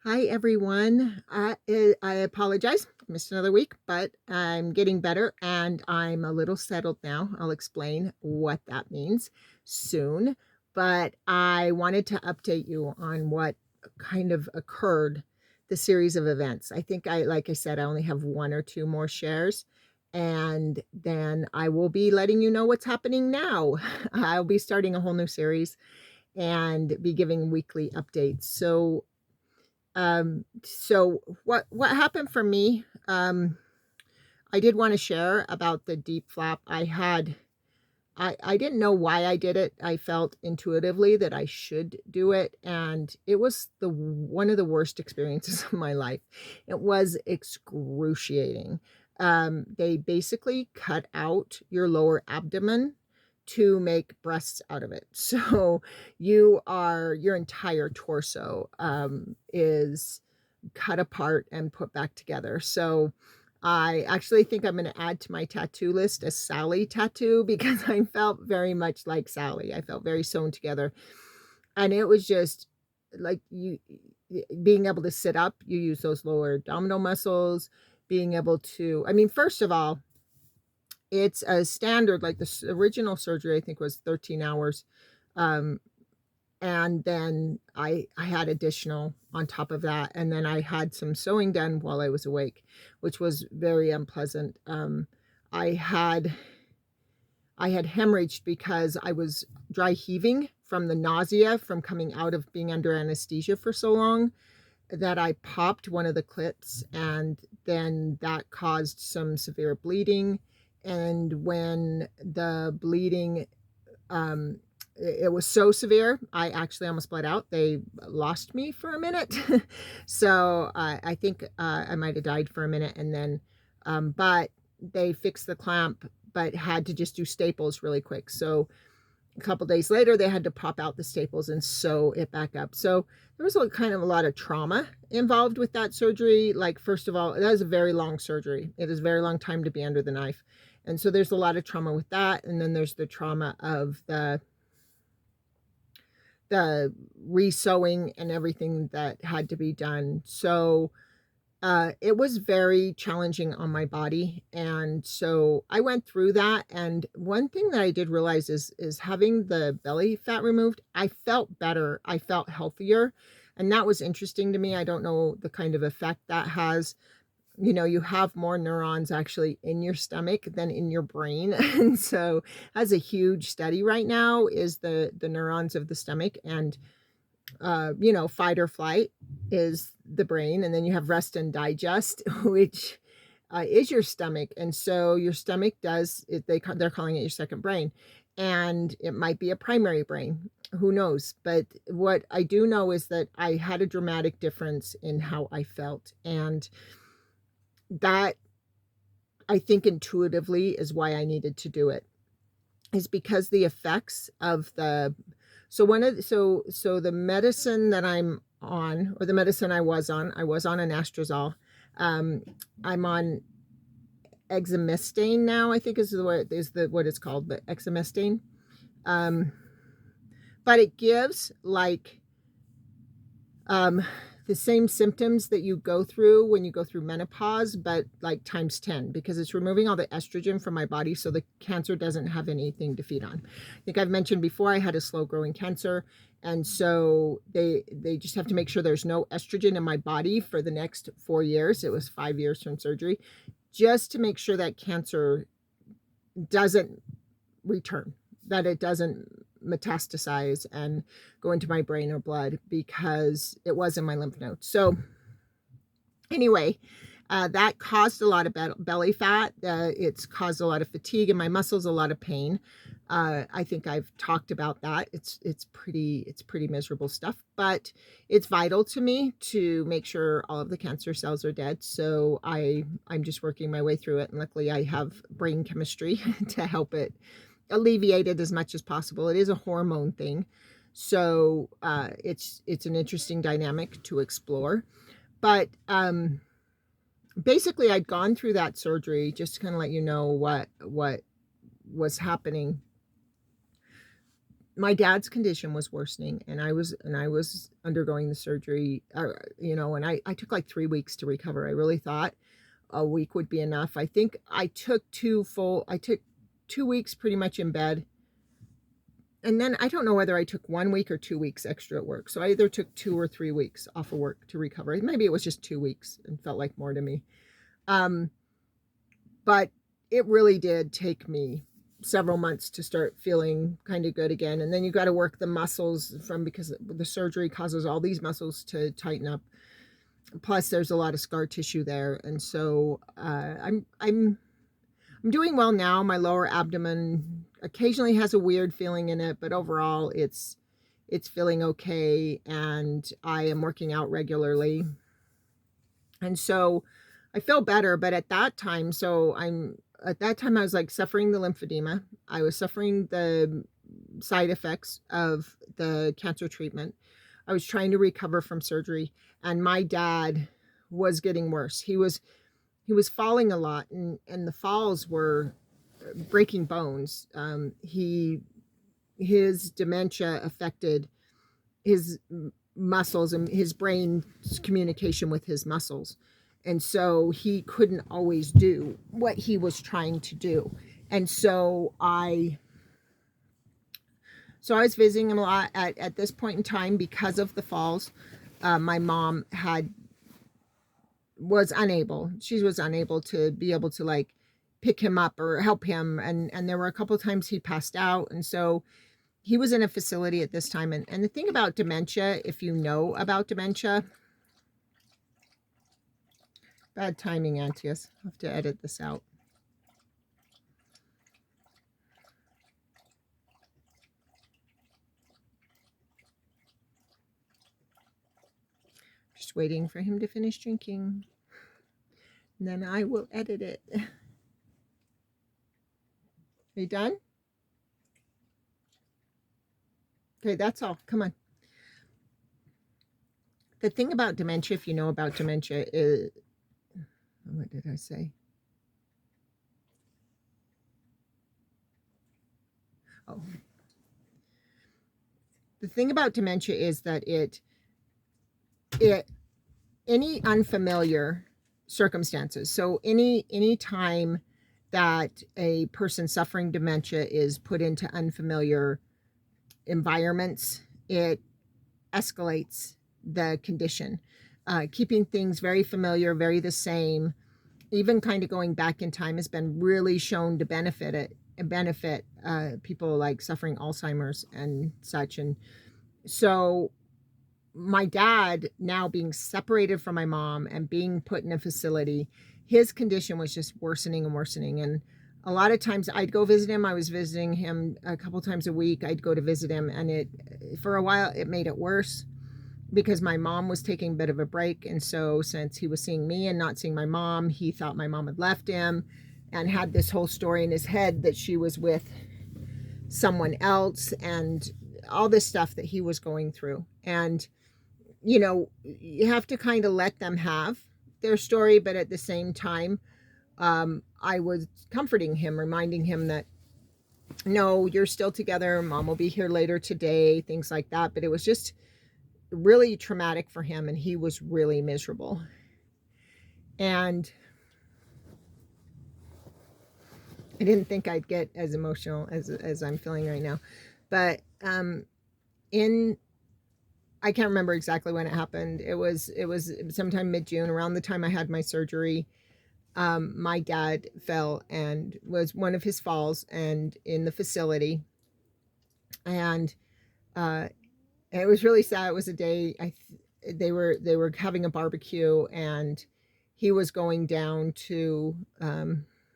Hi, everyone. I apologize. I missed another week, but I'm getting better and I'm a little settled now. I'll explain what that means soon. But I wanted to update you on what kind of occurred, the series of events. Like I said, I only have one or two more shares. And then I will be letting you know what's happening now. I'll be starting a whole new series and be giving weekly updates. So what happened for me, I did wanna share about the deep flap. I didn't know why I did it. I felt intuitively that I should do it, and it was the one of the worst experiences of my life. It was excruciating. They basically cut out your lower abdomen to make breasts out of it. So your entire torso, is cut apart and put back together. So I actually think I'm gonna add to my tattoo list a Sally tattoo because I felt very much like Sally. I felt very sewn together, and it was just like being able to sit up, you use those lower abdominal muscles, being able to I mean, first of all, it's a standard, like, original surgery, I think, was 13 hours, um, and then I had additional on top of that, and then I had some sewing done while I was awake, which was very unpleasant. I had I had hemorrhaged because I was dry heaving from the nausea from coming out of being under anesthesia for so long that I popped one of the clips, and then that caused some severe bleeding, and when the bleeding um, it was so severe, I actually almost bled out. They lost me for a minute. So, I think, I might have died for a minute and then, but they fixed the clamp, but had to just do staples really quick. So, a couple days later, they had to pop out the staples and sew it back up. So, there was kind of a lot of trauma involved with that surgery. Like, first of all, that is a very long surgery. It is a very long time to be under the knife. And so there's a lot of trauma with that. And then there's the trauma of the resewing and everything that had to be done. So, it was very challenging on my body, and so I went through that, and one thing that I did realize is having the belly fat removed, I felt better, I felt healthier, and that was interesting to me. I don't know the kind of effect that has. You have more neurons actually in your stomach than in your brain, and so that's a huge study right now is the neurons of the stomach, and fight or flight is the brain, and then you have rest and digest, which is your stomach. And so your stomach does it, they're calling it your second brain, and it might be a primary brain. Who knows? But what I do know is that I had a dramatic difference in how I felt, and that I think intuitively is why I needed to do it. Is because the effects of the so one of the so the medicine that I'm on, or the medicine I was on an Anastrozole. Um, I'm on Exemestane now, I think is what it's called, but Exemestane. Um, but it gives like um, the same symptoms that you go through when you go through menopause, but like times 10, because it's removing all the estrogen from my body so the cancer doesn't have anything to feed on. I think I've mentioned before I had a slow growing cancer, and so they just have to make sure there's no estrogen in my body for the next 4 years. It was 5 years from surgery, just to make sure that cancer doesn't return, that it doesn't metastasize and go into my brain or blood, because it was in my lymph nodes. So anyway, that caused a lot of belly fat. It's caused a lot of fatigue in my muscles, a lot of pain. I think I've talked about that. It's pretty miserable stuff, but it's vital to me to make sure all of the cancer cells are dead. So I'm just working my way through it, and luckily I have brain chemistry to help it alleviate it as much as possible. It is a hormone thing, so it's an interesting dynamic to explore. But basically, I'd gone through that surgery just to kind of let you know what was happening. my dad's condition was worsening, and I was undergoing the surgery, and I took like 3 weeks to recover. I really thought a week would be enough. I think I took 2 weeks pretty much in bed. And then I don't know whether I took 1 week or 2 weeks extra at work. So I either took 2 or 3 weeks off of work to recover. Maybe it was just 2 weeks and felt like more to me. Um, but it really did take me several months to start feeling kind of good again. And then you got to work the muscles because the surgery causes all these muscles to tighten up. Plus, there's a lot of scar tissue there, and so I'm doing well now. My lower abdomen occasionally has a weird feeling in it, but overall, it's feeling okay, and I am working out regularly, and so I feel better. But at that time, I was like suffering the lymphedema. I was suffering the side effects of the cancer treatment. I was trying to recover from surgery, and my dad was getting worse. He was falling a lot, and the falls were breaking bones. His dementia affected his muscles and his brain's communication with his muscles. And so he couldn't always do what he was trying to do. And so I was visiting him a lot at this point in time because of the falls. My mom was unable. She was unable to be able to like pick him up or help him. And there were a couple of times he passed out. And so he was in a facility at this time. And the thing about dementia, if you know about dementia, bad timing, Antius. I'll have to edit this out. Just waiting for him to finish drinking. And then I will edit it. Are you done? Okay, that's all. Come on. The thing about dementia, if you know about dementia, is... What did I say? Oh. The thing about dementia is that any unfamiliar circumstances, so any time that a person suffering dementia is put into unfamiliar environments, it escalates the condition. Keeping things very familiar, very the same, even kind of going back in time, has been really shown to benefit people like suffering Alzheimer's and such. And so my dad, now being separated from my mom and being put in a facility, his condition was just worsening and worsening. And a lot of times I'd go visit him. I was visiting him a couple times a week. I'd go to visit him, and for a while it made it worse because my mom was taking a bit of a break. And so since he was seeing me and not seeing my mom, he thought my mom had left him and had this whole story in his head that she was with someone else and all this stuff that he was going through. And you have to kind of let them have their story, but at the same time, I was comforting him, reminding him that, no, you're still together. Mom will be here later today, things like that. But it was just really traumatic for him, and he was really miserable. And I didn't think I'd get as emotional as I'm feeling right now. But I can't remember exactly when it happened. It was sometime mid-June, around the time I had my surgery. My dad fell, and was one of his falls, and in the facility. And it was really sad. It was a day they were having a barbecue, and he was going down to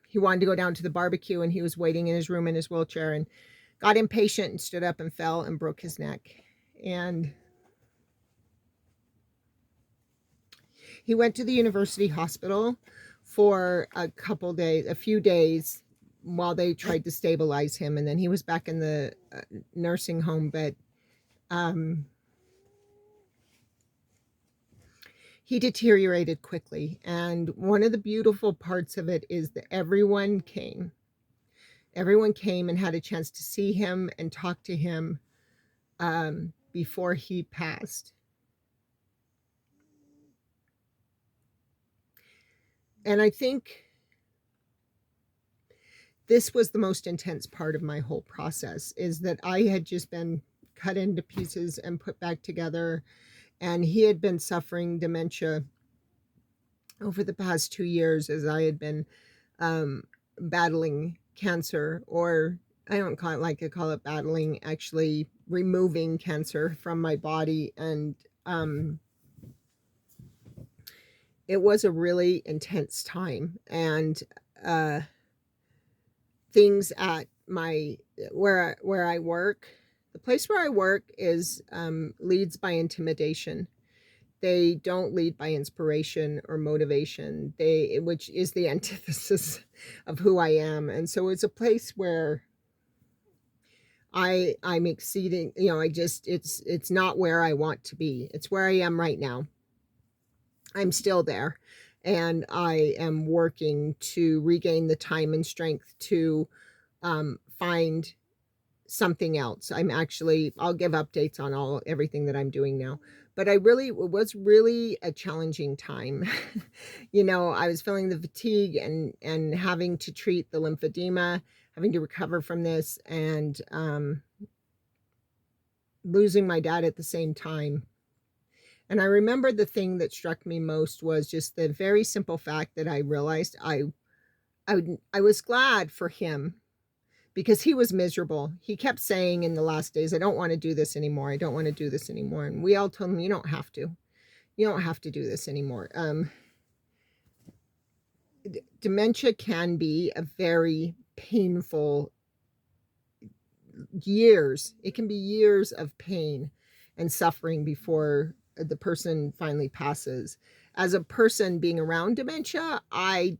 he wanted to go down to the barbecue, and he was waiting in his room in his wheelchair and got impatient and stood up and fell and broke his neck. And he went to the university hospital for a few days while they tried to stabilize him, and then he was back in the nursing home. But he deteriorated quickly. And one of the beautiful parts of it is that everyone came and had a chance to see him and talk to him before he passed. And I think this was the most intense part of my whole process, is that I had just been cut into pieces and put back together, and he had been suffering dementia over the past 2 years as I had been battling cancer, or I don't call it, like I call it battling, actually removing cancer from my body. And it was a really intense time. And things at my where I work, the place where I work is leads by intimidation. They don't lead by inspiration or motivation, which is the antithesis of who I am. And so it's a place where I'm exceeding, it's not where I want to be. It's where I am right now. I'm still there, and I am working to regain the time and strength to find something else. I'll give updates on everything that I'm doing now. But it was really a challenging time. I was feeling the fatigue and having to treat the lymphedema, having to recover from this, and losing my dad at the same time. And I remember the thing that struck me most was just the very simple fact that I realized I was glad for him, because he was miserable. He kept saying in the last days, I don't want to do this anymore. I don't want to do this anymore. And we all told him, you don't have to. You don't have to do this anymore. Dementia can be a very painful years. It can be years of pain and suffering before the person finally passes. As a person being around dementia, I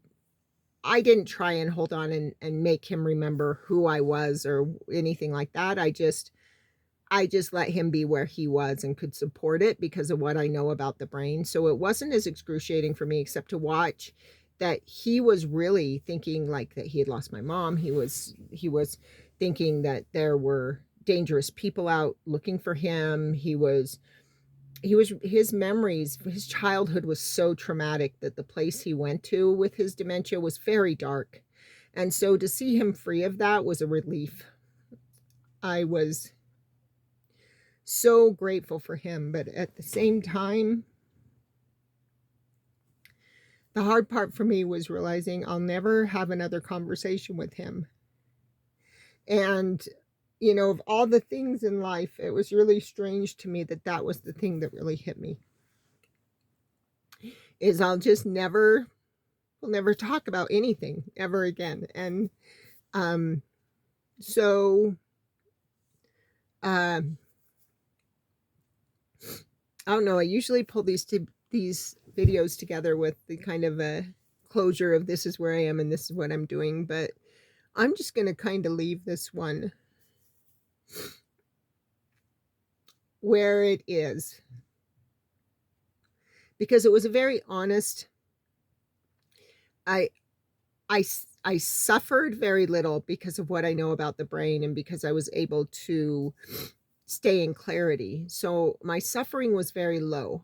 didn't try and hold on and make him remember who I was or anything like that. I just let him be where he was and could support it because of what I know about the brain. So it wasn't as excruciating for me, except to watch that he was really thinking like that he had lost my mom. He was thinking that there were dangerous people out looking for him. His memories, his childhood was so traumatic that the place he went to with his dementia was very dark. And so to see him free of that was a relief. I was so grateful for him, but at the same time, the hard part for me was realizing I'll never have another conversation with him. And of all the things in life, it was really strange to me that that was the thing that really hit me, is we'll never talk about anything ever again. And so I don't know, I usually pull these videos together with the kind of a closure of this is where I am and this is what I'm doing, but I'm just going to kind of leave this one where it is, because it was a very honest, I suffered very little because of what I know about the brain and because I was able to stay in clarity. So my suffering was very low,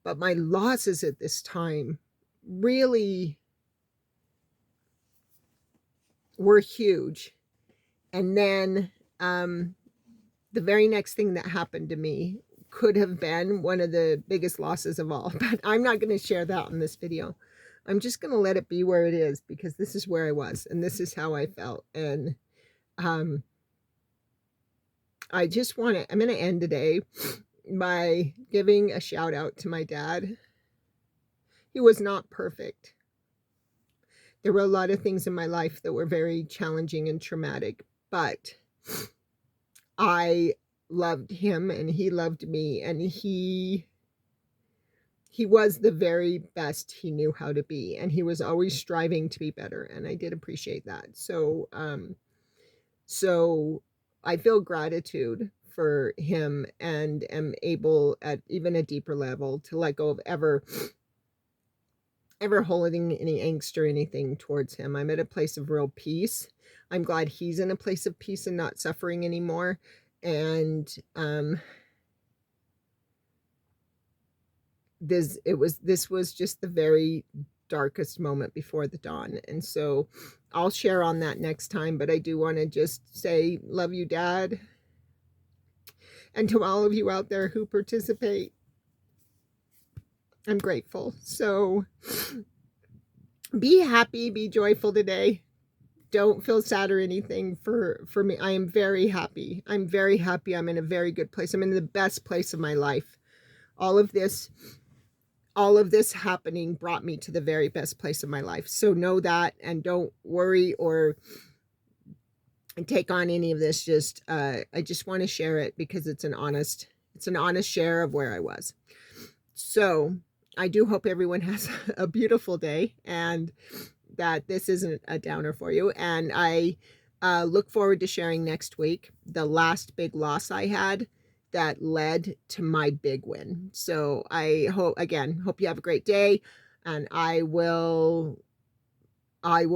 but my losses at this time really were huge. And then the very next thing that happened to me could have been one of the biggest losses of all, but I'm not going to share that in this video. I'm just going to let it be where it is, because this is where I was and this is how I felt. And I'm going to end today by giving a shout out to my dad. He was not perfect. There were a lot of things in my life that were very challenging and traumatic, but I loved him and he loved me, and he was the very best he knew how to be, and he was always striving to be better, and I did appreciate that. So I feel gratitude for him, and am able at even a deeper level to let go of ever holding any angst or anything towards him. I'm at a place of real peace. I'm glad he's in a place of peace and not suffering anymore. And this was just the very darkest moment before the dawn. And so I'll share on that next time, but I do want to just say love you, Dad. And to all of you out there who participate, I'm grateful. So be happy, be joyful today. Don't feel sad or anything for me. I am very happy. I'm very happy. I'm in a very good place. I'm in the best place of my life. All of this happening brought me to the very best place of my life. So know that, and don't worry or take on any of this. Just I just want to share it because it's an honest share of where I was. So I do hope everyone has a beautiful day, and that this isn't a downer for you. And I look forward to sharing next week the last big loss I had that led to my big win. So I hope you have a great day, and I will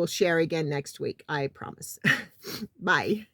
share again next week. I promise. Bye.